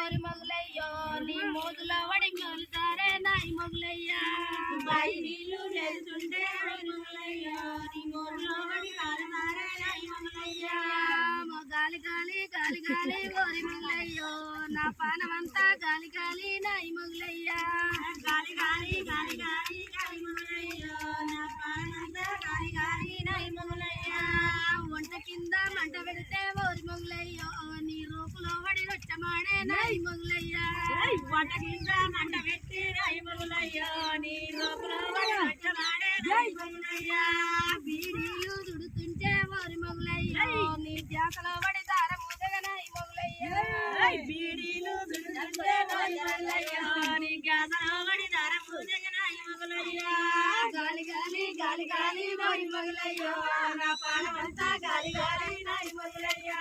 ఓరి మొగలయ్యో నీ మోదుల వడి మొలుతారే నాయి మొగలయ్యా బాయి నీళ్ళు నేలుతుంటే ఓరి మొగలయ్యో నీ మోదుల వడి కాలుతారే నాయి మొగలయ్యా గాలి గాలి గాలి గాలి ఓరి మొగలయ్యో నా పానమంతా గాలి గాలి నాయి మొగలయ్యా గాలి గాలి గాలి గాలి గాలి మొగలయ్యో నా పానమంతా గాలి గాలి నాయి మొగలయ్యా వంట కింద మంట పెడితే ఓరి మొగలయ్యో నీ రూపులో వడి రొట్టమాడే నాయి మొగలయ్యా వంట కింద మంట పెట్టి నాయి మొగలయ్యో నీ రూపులో వడి రొట్టమాడే నాయి మొగలయ్యా బీడీలు దుడుతుంటే ఓరి మొగలయ్యో నీ జాకలో వడి దారం ఉదగనాయి మొగలయ్యా బీడీలు దుడుతుంటే ఓరి మొగలయ్యో నీ జాకలో వడి దారం ఉదగనాయి మొగలయ్యా గాలి గాలి గాలి గాలి ఓరి మొగలయ్యో నా పానమంతా గాలి గాలి నాయి మొగలయ్యా